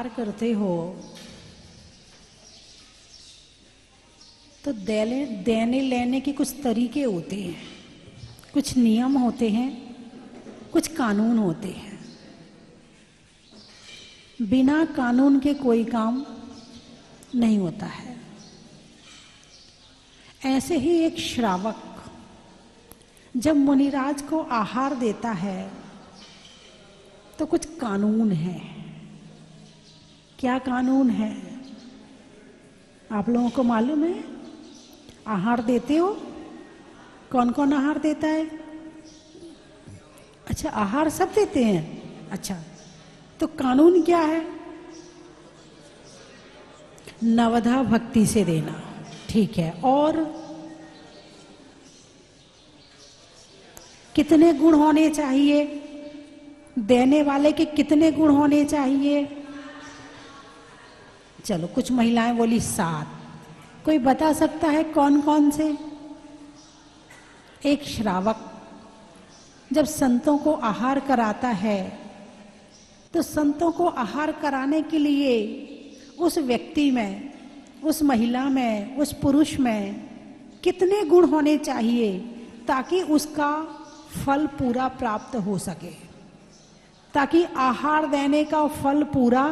आहार करते हो तो देने लेने के कुछ तरीके होते हैं, कुछ नियम होते हैं, कुछ कानून होते हैं। बिना कानून के कोई काम नहीं होता है। ऐसे ही एक श्रावक जब मुनिराज को आहार देता है तो कुछ कानून है। क्या कानून है आप लोगों को मालूम है? आहार देते हो? कौन कौन आहार देता है? अच्छा, आहार सब देते हैं। अच्छा, तो कानून क्या है? नवधा भक्ति से देना, ठीक है। और कितने गुण होने चाहिए? देने वाले के कितने गुण होने चाहिए? चलो, कुछ महिलाएं बोली 7। कोई बता सकता है कौन कौन से? एक श्रावक जब संतों को आहार कराता है तो संतों को आहार कराने के लिए उस व्यक्ति में, उस महिला में, उस पुरुष में कितने गुण होने चाहिए ताकि उसका फल पूरा प्राप्त हो सके, ताकि आहार देने का फल पूरा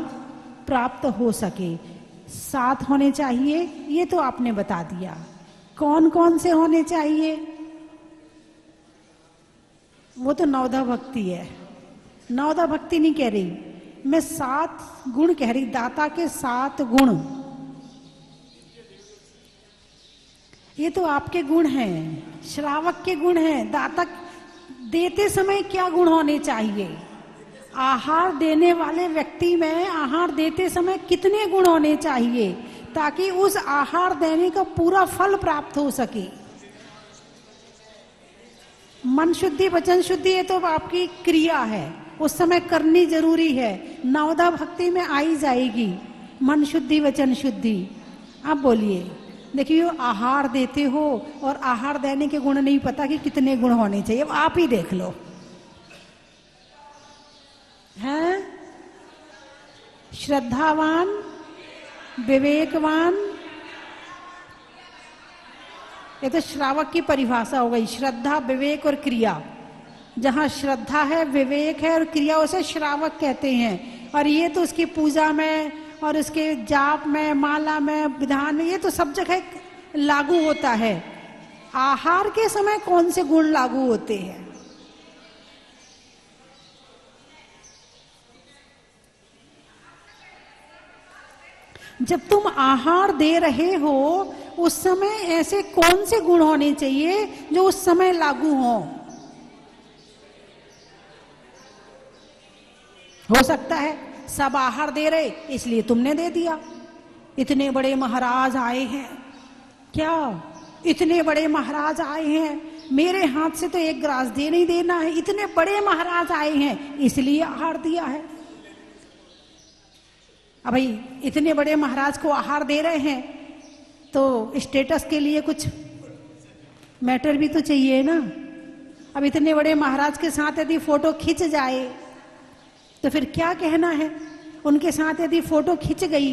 प्राप्त हो सके। 7 होने चाहिए, ये तो आपने बता दिया। कौन कौन से होने चाहिए? वो तो नवधा भक्ति है। नवधा भक्ति नहीं कह रही मैं, 7 गुण कह रही। दाता के 7 गुण, ये तो आपके गुण हैं, श्रावक के गुण हैं। दाता देते समय क्या गुण होने चाहिए? आहार देने वाले व्यक्ति में आहार देते समय कितने गुण होने चाहिए ताकि उस आहार देने का पूरा फल प्राप्त हो सके? मन शुद्धि, वचन शुद्धि, ये तो आपकी क्रिया है, उस समय करनी जरूरी है। नवधा भक्ति में आई जाएगी मन शुद्धि, वचन शुद्धि। आप बोलिए, देखिए आहार देते हो और आहार देने के गुण नहीं पता कि कितने गुण होने चाहिए। अब आप ही देख लो, हैं? श्रद्धावान, विवेकवान, ये तो श्रावक की परिभाषा हो गई। श्रद्धा, विवेक और क्रिया। जहां श्रद्धा है, विवेक है और क्रिया, उसे श्रावक कहते हैं। और ये तो उसकी पूजा में और उसके जाप में, माला में, विधान में, ये तो सब जगह लागू होता है। आहार के समय कौन से गुण लागू होते हैं? जब तुम आहार दे रहे हो उस समय ऐसे कौन से गुण होने चाहिए जो उस समय लागू हो सकता है सब आहार दे रहे इसलिए तुमने दे दिया। इतने बड़े महाराज आए हैं, क्या इतने बड़े महाराज आए हैं, मेरे हाथ से तो एक ग्रास दे नहीं देना है, इतने बड़े महाराज आए हैं इसलिए आहार दिया है। अब भाई इतने बड़े महाराज को आहार दे रहे हैं तो स्टेटस के लिए कुछ मैटर भी तो चाहिए ना। अब इतने बड़े महाराज के साथ यदि फोटो खिंच जाए तो फिर क्या कहना है? उनके साथ यदि फोटो खिंच गई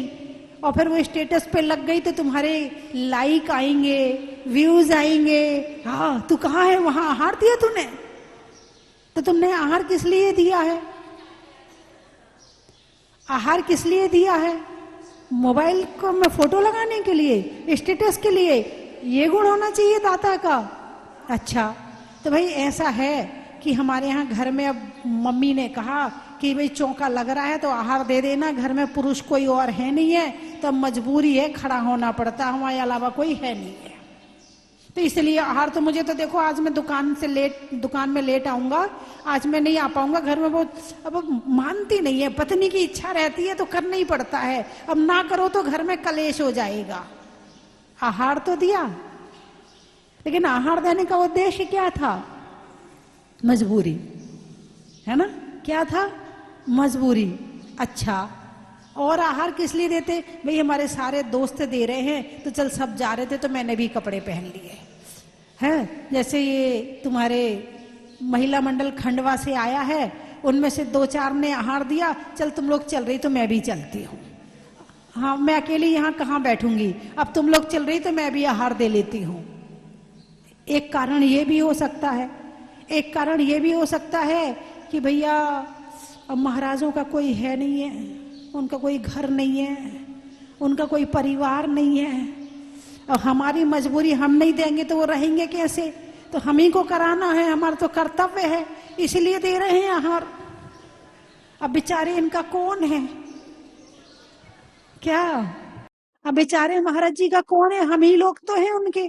और फिर वो स्टेटस पे लग गई तो तुम्हारे लाइक आएंगे, व्यूज आएंगे। हाँ, तू कहाँ है? वहां आहार दिया तूने? तो तुमने आहार किस लिए दिया है? आहार किस लिए दिया है? मोबाइल को में फोटो लगाने के लिए, स्टेटस के लिए? ये गुण होना चाहिए दाता का। अच्छा, तो भाई ऐसा है कि हमारे यहाँ घर में अब मम्मी ने कहा कि भाई चौका लग रहा है तो आहार दे देना, घर में पुरुष कोई और है नहीं है तो मजबूरी है, खड़ा होना पड़ता, हमारे अलावा कोई है नहीं है, तो इसलिए आहार। तो मुझे तो देखो आज मैं दुकान में लेट आऊंगा, आज मैं नहीं आ पाऊंगा, घर में बहुत अब मानती नहीं है, पत्नी की इच्छा रहती है तो करना ही पड़ता है, अब ना करो तो घर में कलेश हो जाएगा। आहार तो दिया, लेकिन आहार देने का उद्देश्य क्या था? मजबूरी है ना? क्या था? मजबूरी। अच्छा, और आहार किस लिए देते? भाई हमारे सारे दोस्त दे रहे हैं तो चल सब जा रहे थे तो मैंने भी कपड़े पहन लिए हैं। जैसे ये तुम्हारे महिला मंडल खंडवा से आया है उनमें से 2-4 ने आहार दिया, चल तुम लोग चल रही तो मैं भी चलती हूँ, हाँ मैं अकेली यहाँ कहाँ बैठूंगी, अब तुम लोग चल रही तो मैं भी आहार दे लेती हूँ। एक कारण ये भी हो सकता है, एक कारण ये भी हो सकता है कि भैया अब महाराजों का कोई है नहीं है, उनका कोई घर नहीं है, उनका कोई परिवार नहीं है, अब हमारी मजबूरी, हम नहीं देंगे तो वो रहेंगे कैसे, तो हम ही को कराना है, हमारा तो कर्तव्य है, इसलिए दे रहे हैं आहार। अब बेचारे इनका कौन है क्या, अब बेचारे महाराज जी का कौन है, हम ही लोग तो हैं उनके,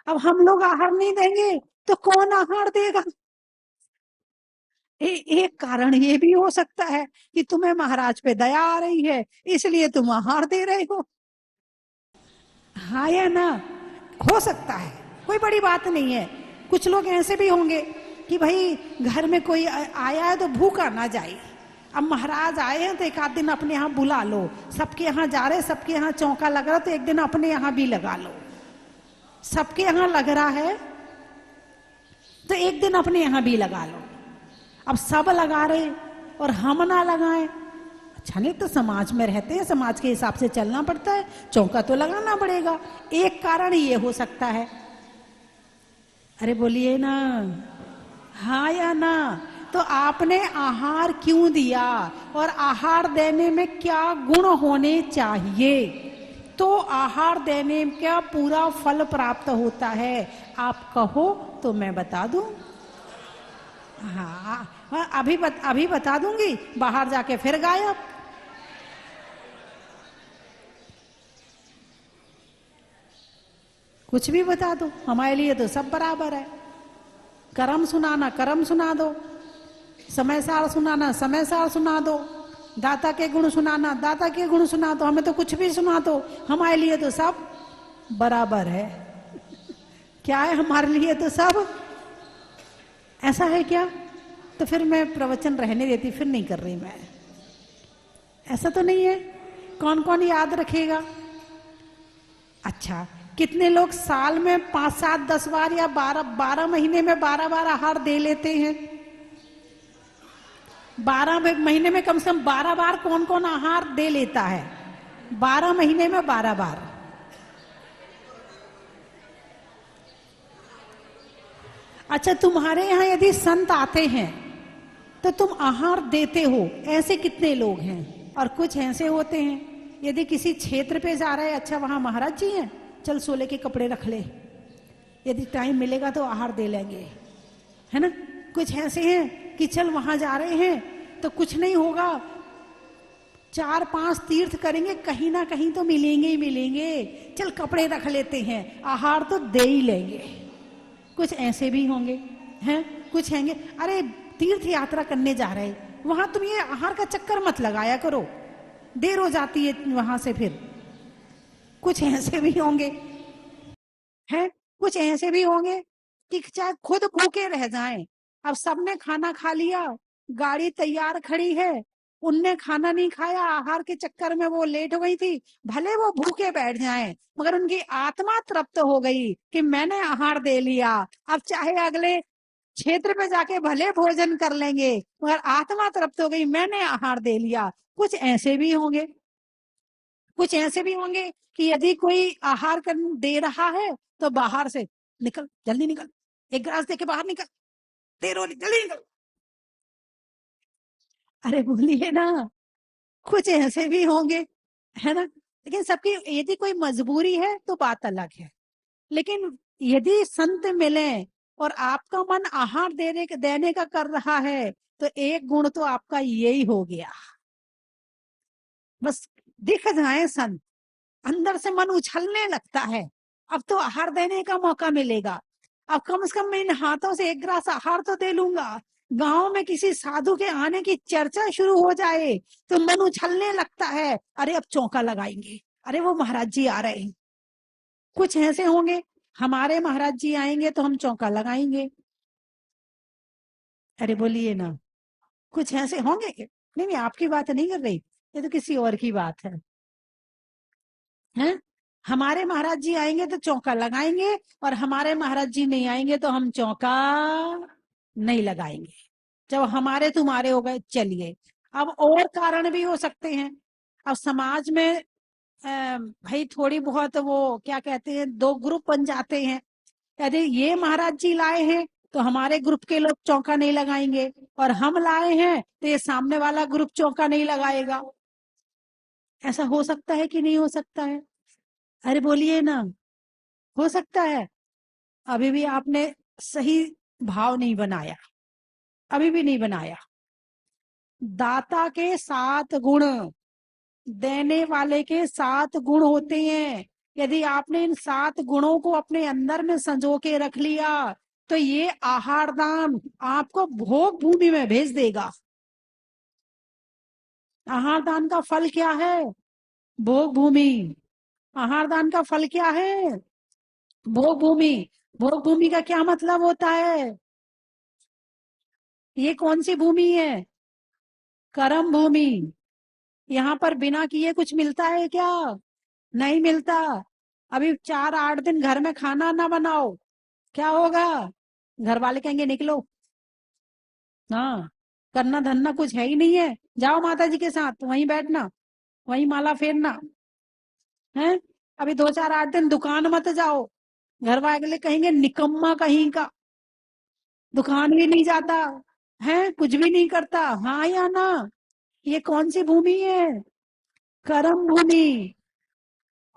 अब हम लोग आहार नहीं देंगे तो कौन आहार देगा। एक कारण ये भी हो सकता है कि तुम्हें महाराज पे दया आ रही है इसलिए तुम आहार दे रहे हो, हाँ या ना, हो सकता है, कोई बड़ी बात नहीं है। कुछ लोग ऐसे भी होंगे कि भाई घर में कोई आया है तो भूखा ना जाए, अब महाराज आए हैं तो एक आध दिन अपने यहाँ बुला लो, सबके यहाँ जा रहे, सबके यहाँ चौका लग रहा तो एक दिन अपने यहाँ भी लगा लो, सबके यहाँ लग रहा है तो एक दिन अपने यहाँ भी लगा लो। अब सब लगा रहे और हम ना लगाएं, अच्छा नहीं, तो समाज में रहते हैं, समाज के हिसाब से चलना पड़ता है, चौका तो लगाना पड़ेगा। एक कारण ये हो सकता है, अरे बोलिए ना, हाँ या ना, तो आपने आहार क्यों दिया और आहार देने में क्या गुण होने चाहिए, तो आहार देने का पूरा फल प्राप्त होता है। आप कहो तो मैं बता दूं, हाँ अभी बता दूंगी, बाहर जाके फिर गायब। कुछ भी बता दो, हमारे लिए तो सब बराबर है। कर्म सुनाना कर्म सुना दो, समय सार सुनाना समय सार सुना दो, दाता के गुण सुनाना दाता के गुण सुना दो, हमें तो कुछ भी सुना दो, हमारे लिए तो सब बराबर है। क्या है हमारे लिए तो सब, ऐसा है क्या, तो फिर मैं प्रवचन रहने देती, फिर नहीं कर रही मैं, ऐसा तो नहीं है। कौन कौन याद रखेगा, अच्छा कितने लोग साल में 5, 7, 10 बार या 12 महीने में 12 बार आहार दे लेते हैं, 12 महीने में कम से कम 12 बार कौन कौन आहार दे लेता है, 12 महीने में 12 बार। अच्छा तुम्हारे यहाँ यदि संत आते हैं तो तुम आहार देते हो, ऐसे कितने लोग हैं। और कुछ ऐसे होते हैं यदि किसी क्षेत्र पे जा रहे हैं, अच्छा वहां महाराज जी हैं, चल सोले के कपड़े रख ले, यदि टाइम मिलेगा तो आहार दे लेंगे, है ना। कुछ ऐसे हैं कि चल वहां जा रहे हैं तो कुछ नहीं होगा, 4-5 तीर्थ करेंगे, कहीं ना कहीं तो मिलेंगे ही मिलेंगे, चल कपड़े रख लेते हैं, आहार तो दे ही लेंगे। कुछ ऐसे भी होंगे हैं, कुछ हैंगे अरे तीर्थ यात्रा करने जा रहे, वहां तुम ये आहार का चक्कर मत लगाया करो, देर हो जाती है वहां से फिर। कुछ ऐसे भी होंगे हैं, कुछ ऐसे भी होंगे कि चाहे खुद भूखे रह जाएं, अब सबने खाना खा लिया, गाड़ी तैयार खड़ी है, उनने खाना नहीं खाया, आहार के चक्कर में वो लेट हो गई थी, भले वो भूखे बैठ जाएं मगर उनकी आत्मा तृप्त हो गई कि मैंने आहार दे लिया, अब चाहे अगले क्षेत्र पे जाके भले भोजन कर लेंगे मगर आत्मा तृप्त हो गई, मैंने आहार दे लिया। कुछ ऐसे भी होंगे, कुछ ऐसे भी होंगे कि यदि कोई आहार कर दे रहा है तो बाहर से निकल, जल्दी निकल, एक गिलास दे के बाहर निकल, देर हो रही जल्दी निकल। अरे बोलिए ना, कुछ ऐसे भी होंगे, है ना। लेकिन सबकी यदि कोई मजबूरी है तो बात अलग है, लेकिन यदि संत मिले और आपका मन आहार देने का कर रहा है तो एक गुण तो आपका यही हो गया, बस दिख जाए संत, अंदर से मन उछलने लगता है, अब तो आहार देने का मौका मिलेगा, अब कम से कम मैं इन हाथों से एक गिलास आहार तो दे लूंगा। गांव में किसी साधु के आने की चर्चा शुरू हो जाए तो मन उछलने लगता है, अरे अब चौका लगाएंगे, अरे वो महाराज जी आ रहे हैं। कुछ ऐसे होंगे हमारे महाराज जी आएंगे तो हम चौका लगाएंगे, अरे बोलिए ना, कुछ ऐसे होंगे। नहीं नहीं आपकी बात नहीं कर रही, ये तो किसी और की बात है, हैं? हमारे महाराज जी आएंगे तो चौका लगाएंगे और हमारे महाराज जी नहीं आएंगे तो हम चौका नहीं लगाएंगे। जब हमारे तुम्हारे हो गए, चलिए अब और कारण भी हो सकते हैं। अब समाज में भाई थोड़ी बहुत वो क्या कहते हैं, दो ग्रुप बन जाते हैं। यदि ये महाराज जी लाए हैं तो हमारे ग्रुप के लोग चौका नहीं लगाएंगे, और हम लाए हैं तो ये सामने वाला ग्रुप चौका नहीं लगाएगा। ऐसा हो सकता है कि नहीं हो सकता है? अरे बोलिए ना, हो सकता है। अभी भी आपने सही भाव नहीं बनाया, अभी भी नहीं बनाया। दाता के 7 गुण, देने वाले के 7 गुण होते हैं। यदि आपने इन 7 गुणों को अपने अंदर में संजो के रख लिया तो ये आहार दान आपको भोग भूमि में भेज देगा। आहार दान का फल क्या है? भोग भूमि। आहार दान का फल क्या है? भोग भूमि। भोग भूमि का क्या मतलब होता है? ये कौन सी भूमि है? कर्म भूमि। यहाँ पर बिना किए कुछ मिलता है क्या? नहीं मिलता। अभी 4-8 दिन घर में खाना ना बनाओ, क्या होगा? घर वाले कहेंगे निकलो। हाँ, करना धरना कुछ है ही नहीं है, जाओ माता जी के साथ वहीं बैठना, वहीं माला फेरना है। अभी 2-4-8 दिन दुकान मत जाओ, घर वाले कहेंगे निकम्मा कहीं का, दुकान भी नहीं जाता है, कुछ भी नहीं करता। हाँ या ना? ये कौन सी भूमि है? कर्म भूमि।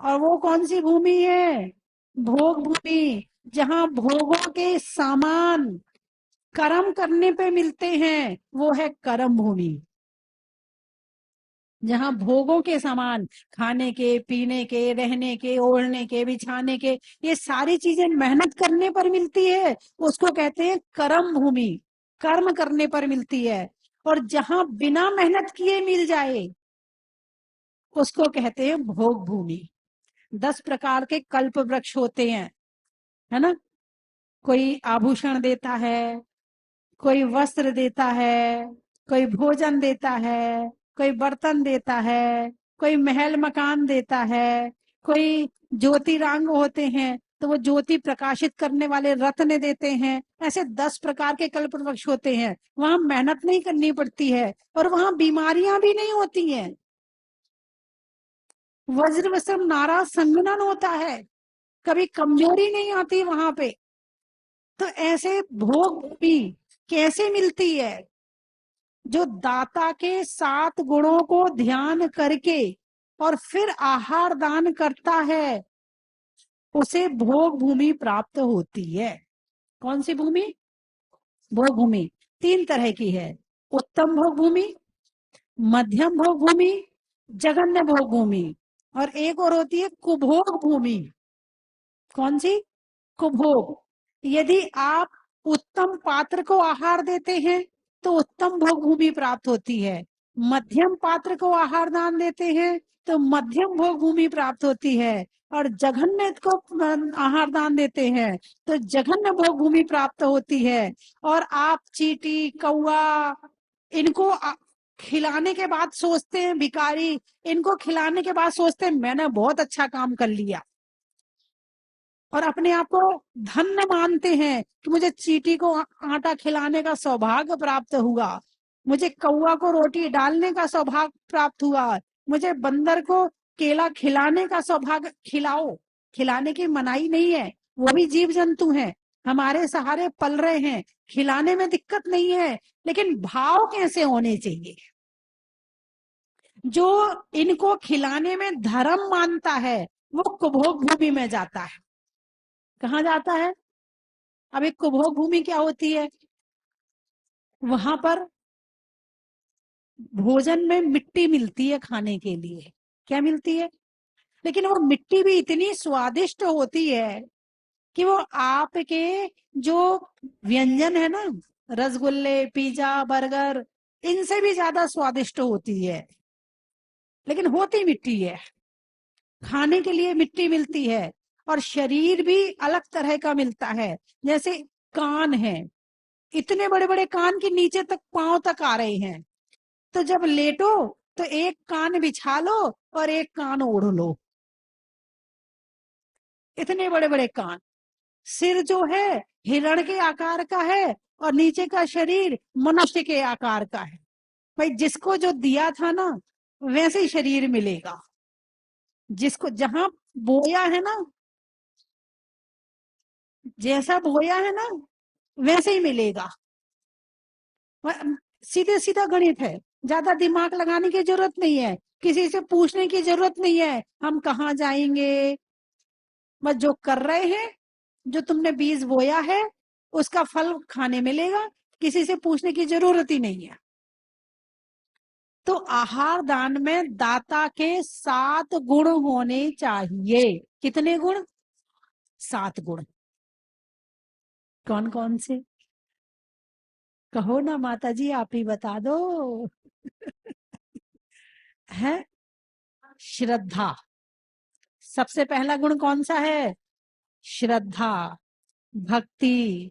और वो कौन सी भूमि है? भोग भूमि। जहाँ भोगों के सामान कर्म करने पे मिलते हैं, वो है कर्म भूमि। जहाँ भोगों के सामान, खाने के, पीने के, रहने के, ओढ़ने के, बिछाने के, ये सारी चीजें मेहनत करने पर मिलती है, उसको कहते हैं कर्म भूमि। कर्म करने पर मिलती है। और जहाँ बिना मेहनत किए मिल जाए, उसको कहते हैं भोग भूमि। 10 प्रकार के कल्प वृक्ष होते हैं, है ना? कोई आभूषण देता है, कोई वस्त्र देता है, कोई भोजन देता है, कोई बर्तन देता है, कोई महल मकान देता है, कोई ज्योतिरांग होते हैं तो वो ज्योति प्रकाशित करने वाले रत्न देते हैं। ऐसे 10 प्रकार के कल्प वृक्ष होते हैं। वहां मेहनत नहीं करनी पड़ती है और वहां बीमारियां भी नहीं होती हैं। वज्र वसम नारा संगनन होता है, कभी कमजोरी नहीं आती वहां पे। तो ऐसे भोग भूमि कैसे मिलती है? जो दाता के 7 गुणों को ध्यान करके और फिर आहार दान करता है, उसे भोग भूमि प्राप्त होती है। कौन सी भूमि? भोग भूमि 3 तरह की है। उत्तम भोग भूमि, मध्यम भोग भूमि, जघन्य भोग भूमि, और एक और होती है कुभोग भूमि। कौन सी? कुभोग। यदि आप उत्तम पात्र को आहार देते हैं तो उत्तम भोग भूमि प्राप्त होती है। मध्यम पात्र को आहार दान देते हैं तो मध्यम भोग भूमि प्राप्त होती है। और जघन्य को आहार दान देते हैं तो जघन्य भोग भूमि प्राप्त होती है। और आप चींटी, कौआ, इनको खिलाने के बाद सोचते हैं, भिखारी, इनको खिलाने के बाद सोचते हैं मैंने बहुत अच्छा काम कर लिया, और अपने आप को धन्य मानते हैं कि मुझे चींटी को आटा खिलाने का सौभाग्य प्राप्त हुआ, मुझे कौआ को रोटी डालने का सौभाग्य प्राप्त हुआ, मुझे बंदर को केला खिलाने का सौभाग्य। खिलाओ, खिलाने की मनाही नहीं है, वो भी जीव जंतु हैं, हमारे सहारे पल रहे हैं, खिलाने में दिक्कत नहीं है। लेकिन भाव कैसे होने चाहिए? जो इनको खिलाने में धर्म मानता है वो कुभोग भूमि में जाता है। कहाँ जाता है? अब एक कुभोग भूमि क्या होती है? वहां पर भोजन में मिट्टी मिलती है खाने के लिए। क्या मिलती है? लेकिन वो मिट्टी भी इतनी स्वादिष्ट होती है कि वो आपके जो व्यंजन है ना, रसगुल्ले, पिज्जा, बर्गर, इनसे भी ज्यादा स्वादिष्ट होती है। लेकिन होती मिट्टी है, खाने के लिए मिट्टी मिलती है। और शरीर भी अलग तरह का मिलता है। जैसे कान है, इतने बड़े बड़े कान के नीचे तक, पांव तक आ रहे हैं। तो जब लेटो तो एक कान बिछा लो और एक कान ओढ़ लो, इतने बड़े बड़े कान। सिर जो है हिरण के आकार का है और नीचे का शरीर मनुष्य के आकार का है। भाई जिसको जो दिया था ना वैसे ही शरीर मिलेगा, जिसको जहां बोया है ना, जैसा बोया है ना वैसे ही मिलेगा। सीधे सीधा गणित है, ज्यादा दिमाग लगाने की जरूरत नहीं है, किसी से पूछने की जरूरत नहीं है हम कहाँ जाएंगे। बस जो कर रहे हैं, जो तुमने बीज बोया है उसका फल खाने मिलेगा, किसी से पूछने की जरूरत ही नहीं है। तो आहार दान में दाता के 7 गुण होने चाहिए। कितने गुण? 7 गुण। कौन कौन से? कहो ना माता जी, आप ही बता दो। है श्रद्धा। सबसे पहला गुण कौन सा है? श्रद्धा, भक्ति,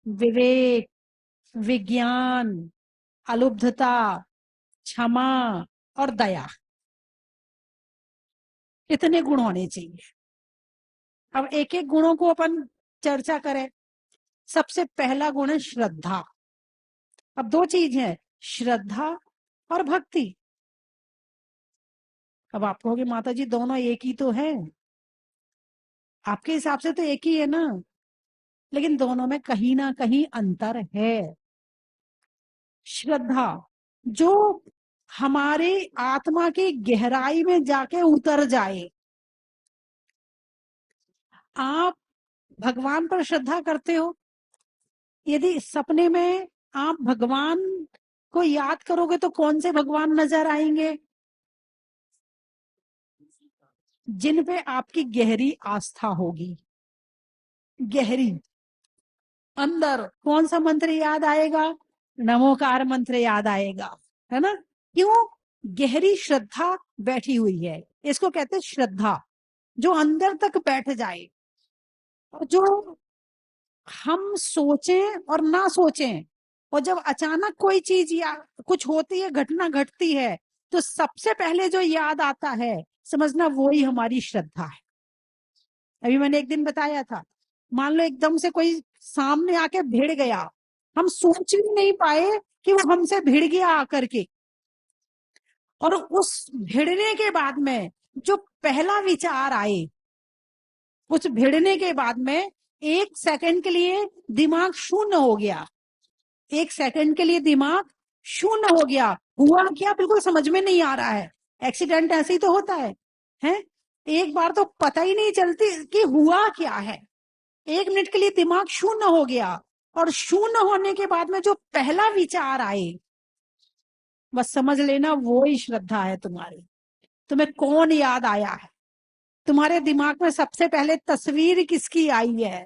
विवेक, विज्ञान, अलुब्धता, क्षमा और दया। इतने गुण होने चाहिए। अब एक एक गुणों को अपन चर्चा करें। सबसे पहला गुण है श्रद्धा। अब दो चीज है, श्रद्धा और भक्ति। अब आप कहोगे माता जी दोनों एक ही तो है। आपके हिसाब से तो एक ही है ना, लेकिन दोनों में कहीं ना कहीं अंतर है। श्रद्धा जो हमारे आत्मा की गहराई में जाके उतर जाए। आप भगवान पर श्रद्धा करते हो, यदि सपने में आप भगवान को याद करोगे तो कौन से भगवान नजर आएंगे? जिन पे आपकी गहरी आस्था होगी। गहरी अंदर कौन सा मंत्र याद आएगा? नमोकार मंत्र याद आएगा, है ना? क्यों? गहरी श्रद्धा बैठी हुई है, इसको कहते हैं श्रद्धा, जो अंदर तक बैठ जाए। और जो हम सोचें और ना सोचें, और जब अचानक कोई चीज या कुछ होती है, घटना घटती है, तो सबसे पहले जो याद आता है, समझना वो ही हमारी श्रद्धा है। अभी मैंने एक दिन बताया था, मान लो एकदम से कोई सामने आके भिड़ गया, हम सोच भी नहीं पाए कि वो हमसे भिड़ गया आकर के, और उस भिड़ने के बाद में जो पहला विचार आए, उस भिड़ने के बाद में 1 सेकंड के लिए दिमाग शून्य हो गया। 1 सेकंड के लिए दिमाग शून्य हो गया, हुआ क्या बिल्कुल समझ में नहीं आ रहा है। एक्सीडेंट ऐसे ही तो होता है? एक बार तो पता ही नहीं चलती कि हुआ क्या है। 1 मिनट के लिए दिमाग शून्य हो गया, और शून्य होने के बाद में जो पहला विचार आए, बस समझ लेना वो ही श्रद्धा है तुम्हारी। तुम्हें कौन याद आया है? तुम्हारे दिमाग में सबसे पहले तस्वीर किसकी आई है?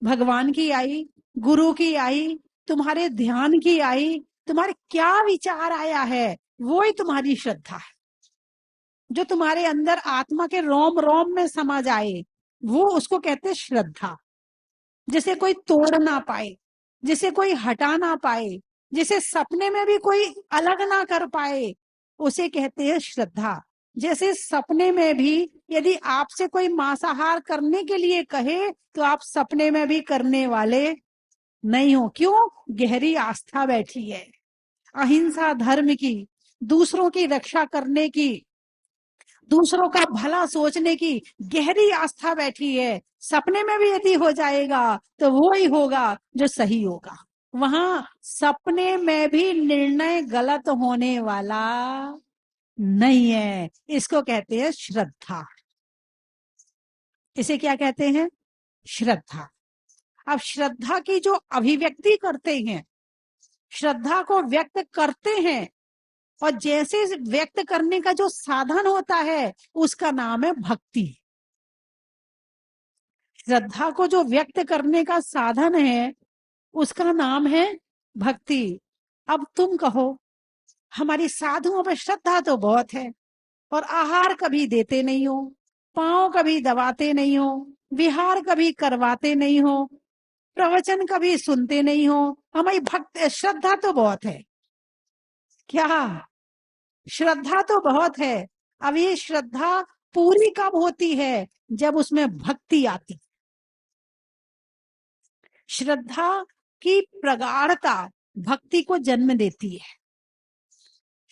भगवान की आई, गुरु की आई, तुम्हारे ध्यान की आई, तुम्हारे क्या विचार आया है, वो ही तुम्हारी श्रद्धा है। जो तुम्हारे अंदर आत्मा के रोम रोम में समा जाए, वो उसको कहते हैं श्रद्धा। जिसे कोई तोड़ ना पाए, जिसे कोई हटा ना पाए, जिसे सपने में भी कोई अलग ना कर पाए, उसे कहते हैं श्रद्धा। जैसे सपने में भी यदि आपसे कोई मांसाहार करने के लिए कहे, तो आप सपने में भी करने वाले नहीं हो। क्यों? गहरी आस्था बैठी है, अहिंसा धर्म की, दूसरों की रक्षा करने की, दूसरों का भला सोचने की गहरी आस्था बैठी है। सपने में भी यदि हो जाएगा तो वो ही होगा जो सही होगा। वहां सपने में भी निर्णय गलत होने वाला नहीं है। इसको कहते हैं श्रद्धा। इसे क्या कहते हैं? श्रद्धा। अब श्रद्धा की जो अभिव्यक्ति करते हैं, श्रद्धा को व्यक्त करते हैं, और जैसे व्यक्त करने का जो साधन होता है उसका नाम है भक्ति। श्रद्धा को जो व्यक्त करने का साधन है उसका नाम है भक्ति। अब तुम कहो हमारी साधुओं पर श्रद्धा तो बहुत है, और आहार कभी देते नहीं हो, पांव कभी दबाते नहीं हो, विहार कभी करवाते नहीं हो, प्रवचन कभी सुनते नहीं हो, हमारी भक्त श्रद्धा तो बहुत है। क्या? श्रद्धा तो बहुत है। अब ये श्रद्धा पूरी कब होती है? जब उसमें भक्ति आती। श्रद्धा की प्रगाढ़ता भक्ति को जन्म देती है।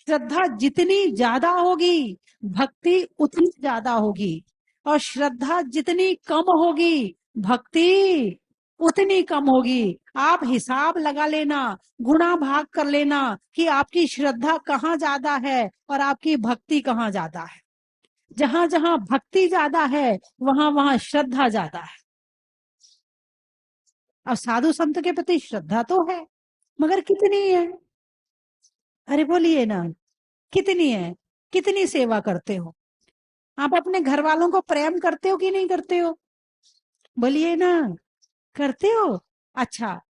श्रद्धा जितनी ज्यादा होगी भक्ति उतनी ज्यादा होगी, और श्रद्धा जितनी कम होगी भक्ति उतनी कम होगी। आप हिसाब लगा लेना, गुणा भाग कर लेना कि आपकी श्रद्धा कहाँ ज्यादा है और आपकी भक्ति कहाँ ज्यादा है। जहां जहां भक्ति ज्यादा है वहां वहां श्रद्धा ज्यादा है। अब साधु संत के प्रति श्रद्धा तो है, मगर कितनी है? अरे बोलिए ना, कितनी है? कितनी सेवा करते हो? आप अपने घर वालों को प्रेम करते हो कि नहीं करते हो? बोलिए ना, करते हो? अच्छा,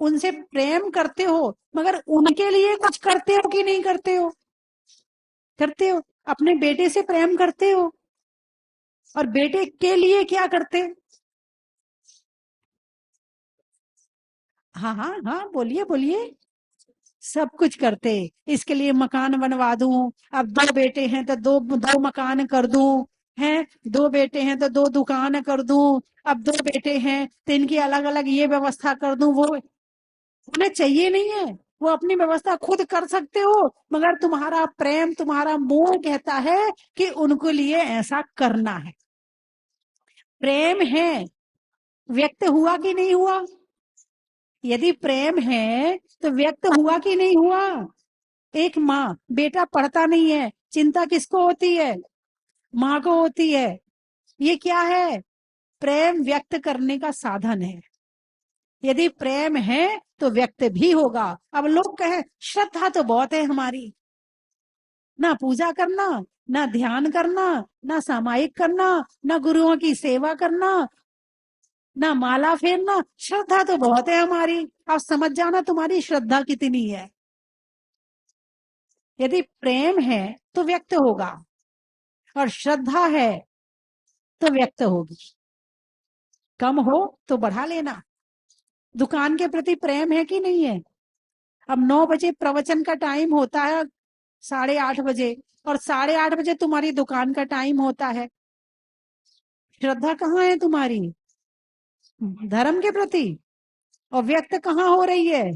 उनसे प्रेम करते हो, मगर उनके लिए कुछ करते हो कि नहीं करते हो? करते हो। अपने बेटे से प्रेम करते हो, और बेटे के लिए क्या करते? हाँ हाँ हाँ, बोलिए बोलिए। सब कुछ करते। इसके लिए मकान बनवा दूं, अब 2 बेटे हैं तो दो दो मकान कर दूं, हैं 2 बेटे हैं तो 2 दुकान कर दूं, अब 2 बेटे हैं तो इनकी अलग अलग ये व्यवस्था कर दूं। वो उन्हें चाहिए नहीं है, वो अपनी व्यवस्था खुद कर सकते हो, मगर तुम्हारा प्रेम, तुम्हारा मोह कहता है कि उनको लिए ऐसा करना है। प्रेम है, व्यक्त हुआ कि नहीं हुआ? यदि प्रेम है तो व्यक्त हुआ कि नहीं हुआ? एक माँ, बेटा पढ़ता नहीं है, चिंता किसको होती है? माँ को होती है। ये क्या है? प्रेम व्यक्त करने का साधन है। यदि प्रेम है तो व्यक्त भी होगा। अब लोग कहें श्रद्धा तो बहुत है हमारी, ना पूजा करना, ना ध्यान करना, ना सामायिक करना, ना गुरुओं की सेवा करना, ना माला फेरना, श्रद्धा तो बहुत है हमारी। अब समझ जाना तुम्हारी श्रद्धा कितनी है। यदि प्रेम है तो व्यक्त होगा, और श्रद्धा है तो व्यक्त होगी। कम हो तो बढ़ा लेना। दुकान के प्रति प्रेम है कि नहीं है? अब 9 बजे प्रवचन का टाइम होता है, 8:30 बजे, और 8:30 बजे तुम्हारी दुकान का टाइम होता है। श्रद्धा कहाँ है तुम्हारी धर्म के प्रति? और व्यक्त कहाँ हो रही है?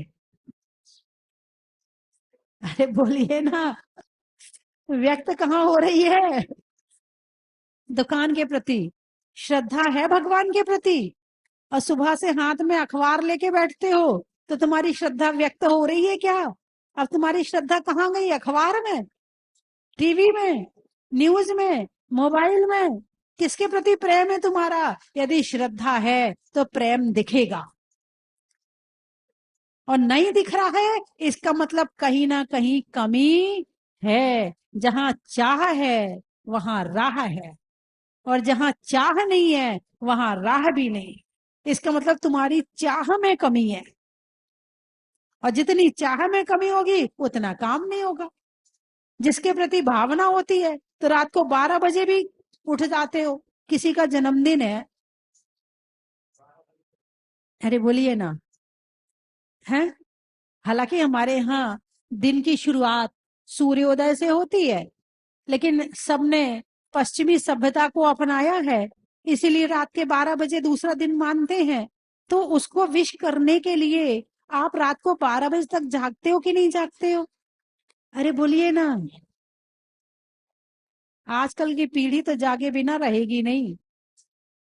अरे बोलिए ना, व्यक्त कहाँ हो रही है? दुकान के प्रति। श्रद्धा है भगवान के प्रति, और सुबह से हाथ में अखबार लेके बैठते हो तो तुम्हारी श्रद्धा व्यक्त हो रही है क्या? अब तुम्हारी श्रद्धा कहाँ गई? अखबार में, टीवी में, न्यूज में, मोबाइल में? किसके प्रति प्रेम है तुम्हारा? यदि श्रद्धा है तो प्रेम दिखेगा, और नहीं दिख रहा है इसका मतलब कहीं ना कहीं कमी है। जहां चाह है वहां राह है, और जहां चाह नहीं है वहां राह भी नहीं। इसका मतलब तुम्हारी चाह में कमी है, और जितनी चाह में कमी होगी उतना काम नहीं होगा। जिसके प्रति भावना होती है तो रात को 12 बजे भी उठ जाते हो। किसी का जन्मदिन है, अरे बोलिए ना, है। हालांकि हमारे यहाँ दिन की शुरुआत सूर्योदय से होती है, लेकिन सबने पश्चिमी सभ्यता को अपनाया है, इसीलिए रात के 12 बजे दूसरा दिन मानते हैं। तो उसको विश करने के लिए आप रात को 12 बजे तक जागते हो कि नहीं जागते हो? अरे बोलिए ना। आजकल की पीढ़ी तो जागे बिना रहेगी नहीं।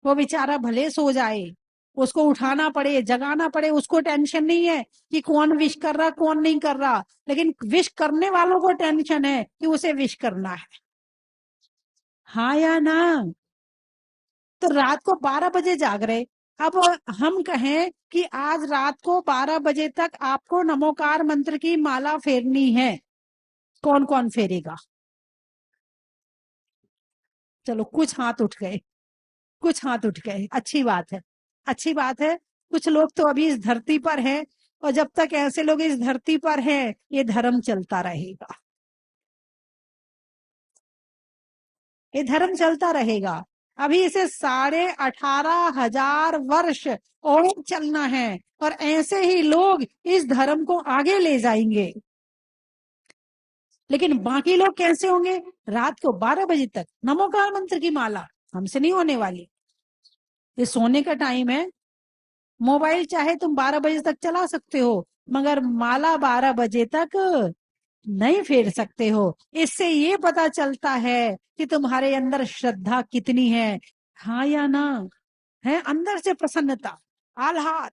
वो बेचारा भले सो जाए, उसको उठाना पड़े, जगाना पड़े, उसको टेंशन नहीं है कि कौन विश कर रहा कौन नहीं कर रहा, लेकिन विश करने वालों को टेंशन है कि उसे विश करना है। हाँ या ना? तो रात को 12 बजे जाग रहे। अब हम कहें कि आज रात को 12 बजे तक आपको नमोकार मंत्र की माला फेरनी है, कौन कौन फेरेगा? चलो कुछ हाथ उठ गए, कुछ हाथ उठ गए, अच्छी बात है, अच्छी बात है। कुछ लोग तो अभी इस धरती पर हैं, और जब तक ऐसे लोग इस धरती पर हैं ये धर्म चलता रहेगा, ये धर्म चलता रहेगा। अभी इसे 18,500 वर्ष और चलना है, और ऐसे ही लोग इस धर्म को आगे ले जाएंगे। लेकिन बाकी लोग कैसे होंगे? रात को 12 बजे तक नमोकार मंत्र की माला हमसे नहीं होने वाली। ये सोने का टाइम है, मोबाइल चाहे तुम 12 बजे तक चला सकते हो, मगर माला 12 बजे तक नहीं फेर सकते हो। इससे ये पता चलता है कि तुम्हारे अंदर श्रद्धा कितनी है, हाँ या ना। है अंदर से प्रसन्नता, आह्लाद,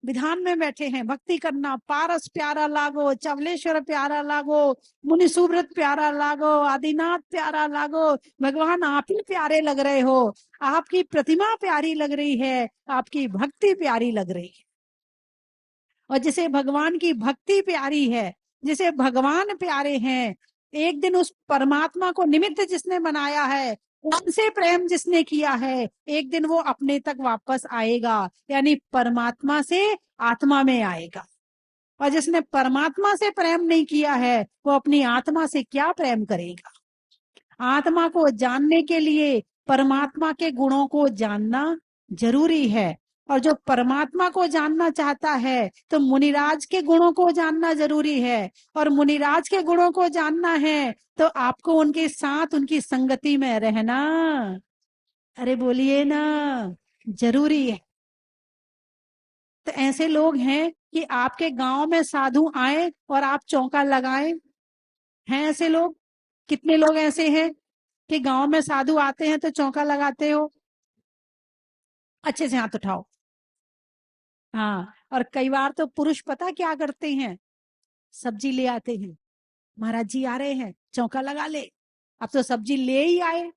विधान में बैठे हैं, भक्ति करना, पारस प्यारा लागो, चवलेश्वर प्यारा लागो, मुनि सुब्रत प्यारा लागो, आदिनाथ प्यारा लागो। भगवान आप ही प्यारे लग रहे हो, आपकी प्रतिमा प्यारी लग रही है, आपकी भक्ति प्यारी लग रही है। और जिसे भगवान की भक्ति प्यारी है, जिसे भगवान प्यारे हैं, एक दिन उस परमात्मा को निमित्त जिसने बनाया है, उनसे प्रेम जिसने किया है, एक दिन वो अपने तक वापस आएगा, यानी परमात्मा से आत्मा में आएगा। और जिसने परमात्मा से प्रेम नहीं किया है, वो अपनी आत्मा से क्या प्रेम करेगा। आत्मा को जानने के लिए परमात्मा के गुणों को जानना जरूरी है। और जो परमात्मा को जानना चाहता है तो मुनिराज के गुणों को जानना जरूरी है। और मुनिराज के गुणों को जानना है तो आपको उनके साथ, उनकी संगति में रहना, अरे बोलिए ना, जरूरी है। तो ऐसे लोग हैं कि आपके गांव में साधु आए और आप चौका लगाएं, हैं ऐसे लोग? कितने लोग ऐसे हैं कि गांव में साधु आते हैं तो चौका लगाते हो? अच्छे से हाथ उठाओ। हाँ, और कई बार तो पुरुष पता क्या करते हैं, सब्जी ले आते हैं, महाराज जी आ रहे हैं चौका लगा ले। अब तो सब्जी ले ही आए,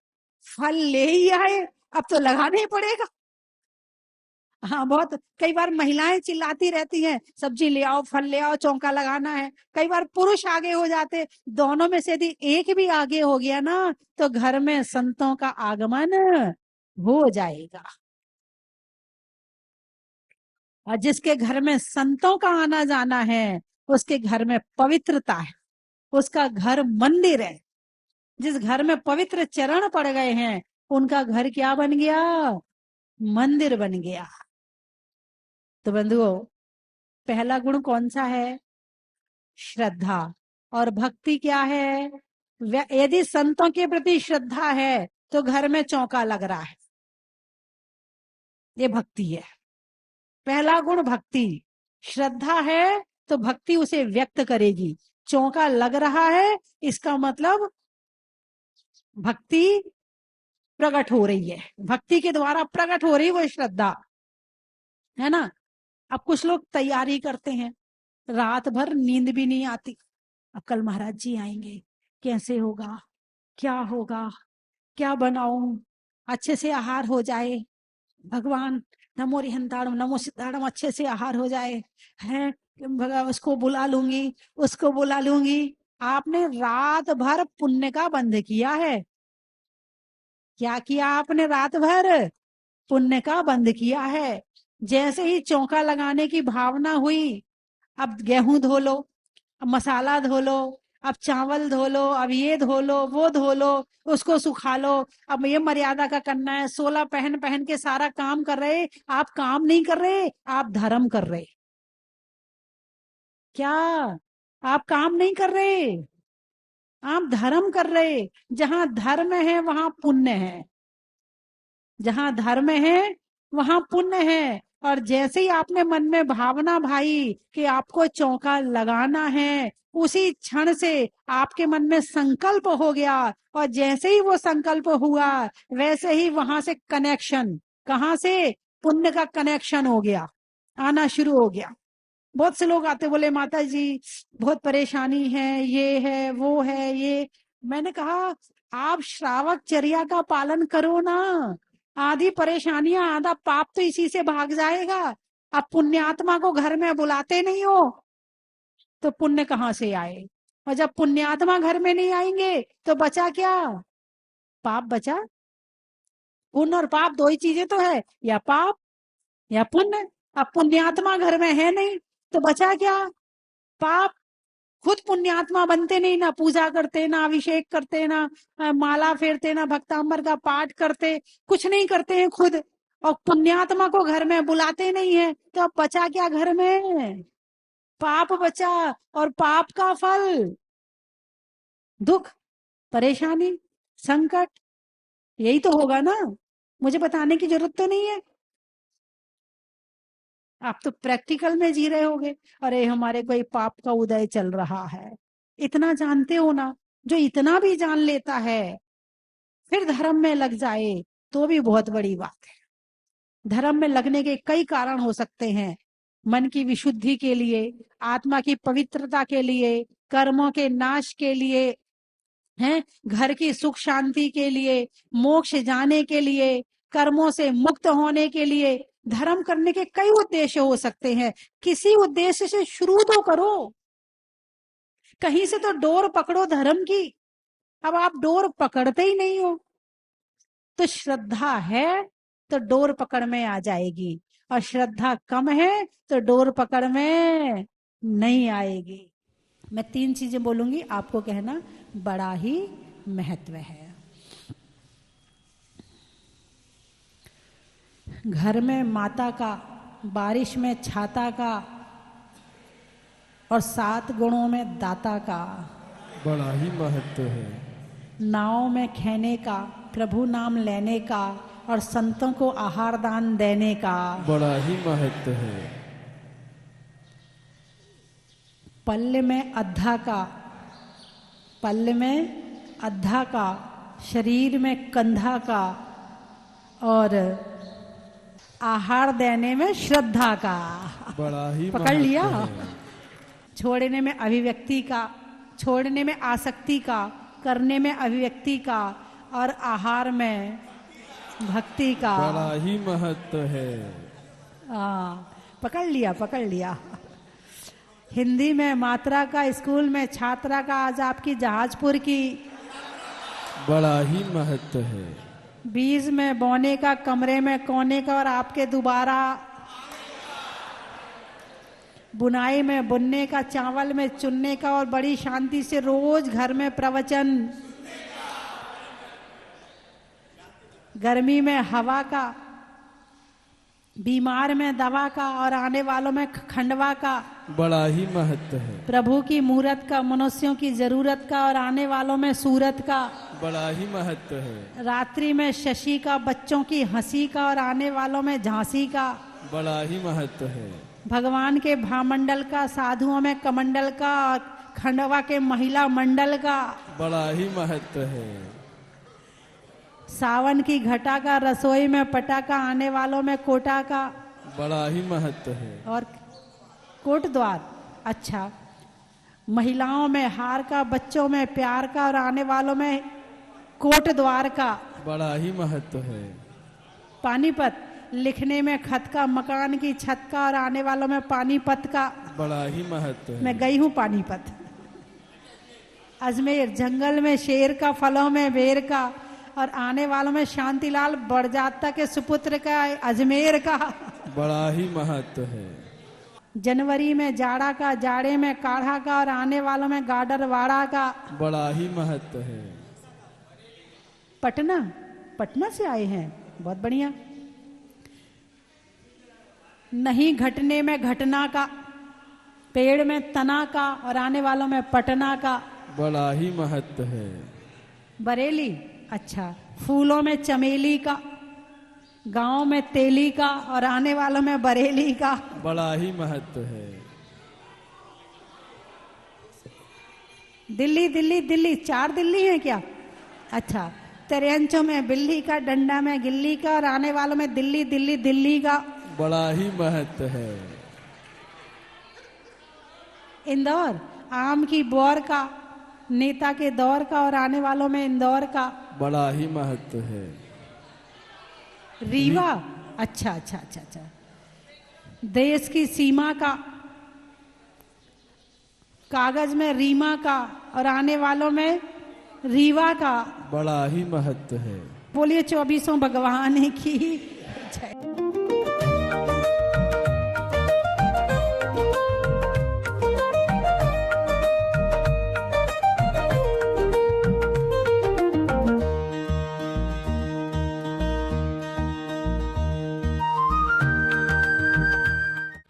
फल ले ही आए, अब तो लगाना ही पड़ेगा। हाँ, बहुत कई बार महिलाएं चिल्लाती रहती हैं, सब्जी ले आओ, फल ले आओ, चौका लगाना है। कई बार पुरुष आगे हो जाते, दोनों में से यदि एक भी आगे हो गया ना तो घर में संतों का आगमन हो जाएगा। और जिसके घर में संतों का आना जाना है, उसके घर में पवित्रता है, उसका घर मंदिर है। जिस घर में पवित्र चरण पड़ गए हैं, उनका घर क्या बन गया? मंदिर बन गया। तो बंधुओं, पहला गुण कौन सा है? श्रद्धा। और भक्ति क्या है? यदि संतों के प्रति श्रद्धा है तो घर में चौका लग रहा है, ये भक्ति है। पहला गुण भक्ति। श्रद्धा है तो भक्ति उसे व्यक्त करेगी। चौका लग रहा है, इसका मतलब भक्ति प्रकट हो रही है, भक्ति के द्वारा प्रकट हो रही वो श्रद्धा, है ना। अब कुछ लोग तैयारी करते हैं, रात भर नींद भी नहीं आती, अब कल महाराज जी आएंगे, कैसे होगा, क्या होगा, क्या बनाऊं, अच्छे से आहार हो जाए, भगवान नमो रिहंताड़म नमो सिद्धाड़म, अच्छे से आहार हो जाए, है भगवान उसको बुला लूंगी, उसको बुला लूंगी। आपने रात भर पुण्य का बंध किया है। क्या किया आपने? रात भर पुण्य का बंध किया है। जैसे ही चौका लगाने की भावना हुई, अब गेहूं धो लो, अब मसाला धो लो, अब चावल धो लो, अब ये धो लो, वो धो लो, उसको सुखा लो, अब ये मर्यादा का करना है, 16 पहन पहन के सारा काम कर रहे। आप काम नहीं कर रहे, आप धर्म कर रहे। क्या? आप काम नहीं कर रहे, आप धर्म कर रहे। जहां धर्म है वहां पुण्य है, जहां धर्म है वहां पुण्य है। और जैसे ही आपने मन में भावना भाई कि आपको चौका लगाना है, उसी क्षण से आपके मन में संकल्प हो गया। और जैसे ही वो संकल्प हुआ, वैसे ही वहां से कनेक्शन, कहां से? पुण्य का कनेक्शन हो गया, आना शुरू हो गया। बहुत से लोग आते, बोले माता जी बहुत परेशानी है, ये है वो है ये। मैंने कहा आप श्रावक चर्या का पालन करो ना, आधी परेशानियां, आधा पाप तो इसी से भाग जाएगा। आप पुण्यात्मा को घर में बुलाते नहीं हो तो पुण्य कहाँ से आए? और जब पुण्यात्मा घर में नहीं आएंगे तो बचा क्या? पाप बचा। पुण्य और पाप दो ही चीजें तो है, या पाप या पुण्य। अब पुण्यात्मा घर में है नहीं तो बचा क्या? पाप। खुद पुण्यात्मा बनते नहीं, ना पूजा करते, ना अभिषेक करते, ना माला फेरते, ना भक्तांबर का पाठ करते, कुछ नहीं करते हैं खुद। और पुण्यात्मा को घर में बुलाते नहीं है तो अब बचा क्या घर में? पाप बचा। और पाप का फल दुख, परेशानी, संकट, यही तो होगा ना। मुझे बताने की जरूरत तो नहीं है। आप तो प्रैक्टिकल में जी रहे होगे, अरे हमारे कोई पाप का उदय चल रहा है। इतना जानते हो ना, जो इतना भी जान लेता है फिर धर्म में लग जाए तो भी बहुत बड़ी बात है। धर्म में लगने के कई कारण हो सकते हैं, मन की विशुद्धि के लिए, आत्मा की पवित्रता के लिए, कर्मों के नाश के लिए, हैं, घर की सुख शांति के लिए, मोक्ष जाने के लिए, कर्मों से मुक्त होने के लिए। धर्म करने के कई उद्देश्य हो सकते हैं, किसी उद्देश्य से शुरू तो करो, कहीं से तो डोर पकड़ो धर्म की। अब आप डोर पकड़ते ही नहीं हो, तो श्रद्धा है तो डोर पकड़ में आ जाएगी, और श्रद्धा कम है तो डोर पकड़ में नहीं आएगी। मैं 3 चीजें बोलूंगी, आपको कहना बड़ा ही महत्व है। घर में माता का, बारिश में छाता का, और 7 गुणों में दाता का बड़ा ही महत्व है। नाव में खेने का, प्रभु नाम लेने का, और संतों को आहार दान देने का बड़ा ही महत्व है। पल्ले में अद्धा का, पल्ले में अद्धा का, शरीर में कंधा का, और आहार देने में श्रद्धा का। बड़ा ही पकड़ लिया। है। छोड़ने में अभिव्यक्ति का, छोड़ने में आसक्ति का, करने में अभिव्यक्ति का, और आहार में भक्ति का। बड़ा ही महत्व है। पकड़ लिया, पकड़ लिया। हिंदी में मात्रा का, स्कूल में छात्रा का, आज आपकी जहाजपुर की। बड़ा ही महत्व है। बीज में बोने का, कमरे में कोने का, और आपके दोबारा बुनाई में बुनने का, चावल में चुनने का, और बड़ी शांति से रोज घर में प्रवचन। गर्मी में हवा का, बीमार में दवा का, और आने वालों में खंडवा का। बड़ा ही महत्व है। प्रभु की मूरत का, मनुष्यों की जरूरत का, और आने वालों में सूरत का। बड़ा ही महत्व है। रात्रि में शशि का, बच्चों की हंसी का, और आने वालों में झांसी का। बड़ा ही महत्व है। भगवान के भामंडल का, साधुओं में कमंडल का, और खंडवा के महिला मंडल का। बड़ा ही महत्व है। सावन की घटा का, रसोई में पटा का, आने वालों में कोटा का। बड़ा ही महत्व है। और कोट द्वार, अच्छा, महिलाओं में हार का, बच्चों में प्यार का, और आने वालों में कोट द्वार का। बड़ा ही महत्व है। पानीपत, लिखने में खत का, मकान की छत का, और आने वालों में पानीपत का। बड़ा ही महत्व है। मैं गई हूं पानीपत। अजमेर, जंगल में शेर का, फलों में बेर का, और आने वालों में शांतिलाल बड़जात्ता के सुपुत्र का, अजमेर का। बड़ा ही महत्व है। जनवरी में जाड़ा का, जाड़े में काढ़ा का, और आने वालों में गाडरवाड़ा का। बड़ा ही महत्व है। पटना, पटना से आए हैं, बहुत बढ़िया। नहीं घटने में घटना का, पेड़ में तना का, और आने वालों में पटना का। बड़ा ही महत्व है। बरेली, अच्छा, फूलों में चमेली का, गांव में तेली का, और आने वालों में बरेली का। बड़ा ही महत्व है। दिल्ली, दिल्ली, दिल्ली, 4 दिल्ली है क्या? अच्छा, तेरेंचों में बिल्ली का, डंडा में गिल्ली का, और आने वालों में दिल्ली, दिल्ली, दिल्ली का। बड़ा ही महत्व है। इंदौर, आम की बौर का, नेता के दौर का, और आने वालों में इंदौर का। बड़ा ही महत्व है। रीवा, अच्छा अच्छा अच्छा अच्छा, देश की सीमा का, कागज में रीमा का, और आने वालों में रीवा का। बड़ा ही महत्व है। बोलिए 24 भगवान की जय।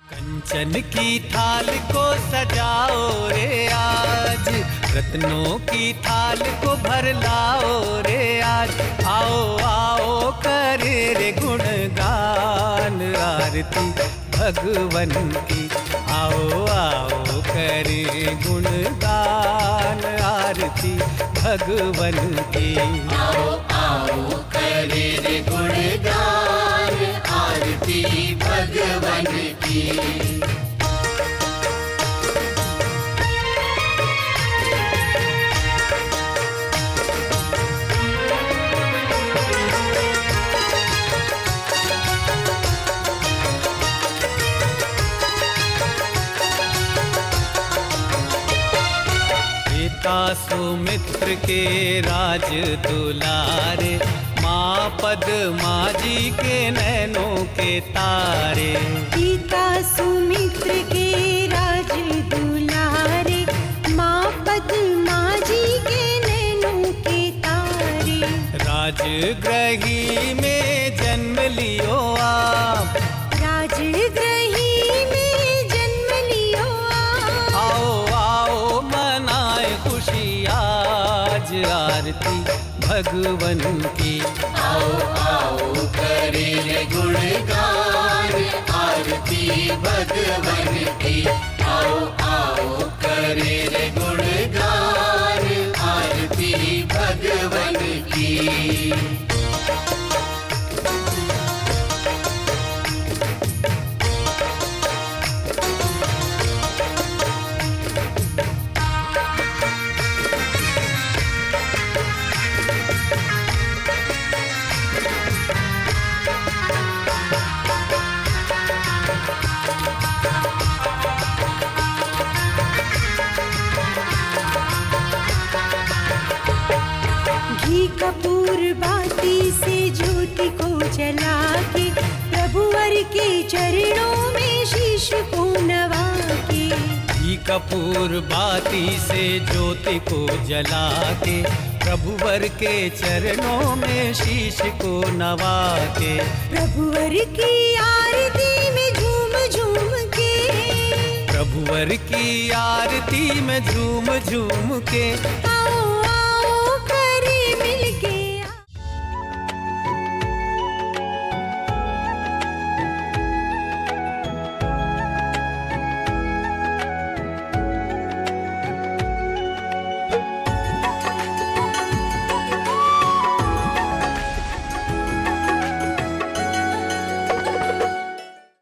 कंचन की थाल को सजाओ रे आज, रत्नों की थाल को भर लाओ रे आज। आओ आओ करे रे गुणगान, आरती भगवन की। आओ आओ करें गुणगान आरती भगवन की। आओ आओ करे रे गुणगान आरती भगवन की। पिता सुमित्र के राज दुलारे, माँ पद्मा जी के नैनों के तारे। पिता सुमित्र के राज दुलारे, माँ पद्मा जी के नैनों के तारे। राजगृही में जन्म लियो आप, राजगृही में जन्म लियो आप। आओ आओ मनाए खुशी आज आरती भगवन की। आओ आओ करे रे गुणगान आरती भगवन की। आओ आओ करे रे गुणगान आरती भगवन की। घी कपूर बाती से ज्योति को जला के, प्रभुवर के चरणों में शीश को नवा के। घी कपूर बाती से ज्योति को जला के, प्रभुवर के चरणों में शीश को नवा के। प्रभुवर की आरती में झूम झूम के, प्रभुवर की आरती में झूम झूम के।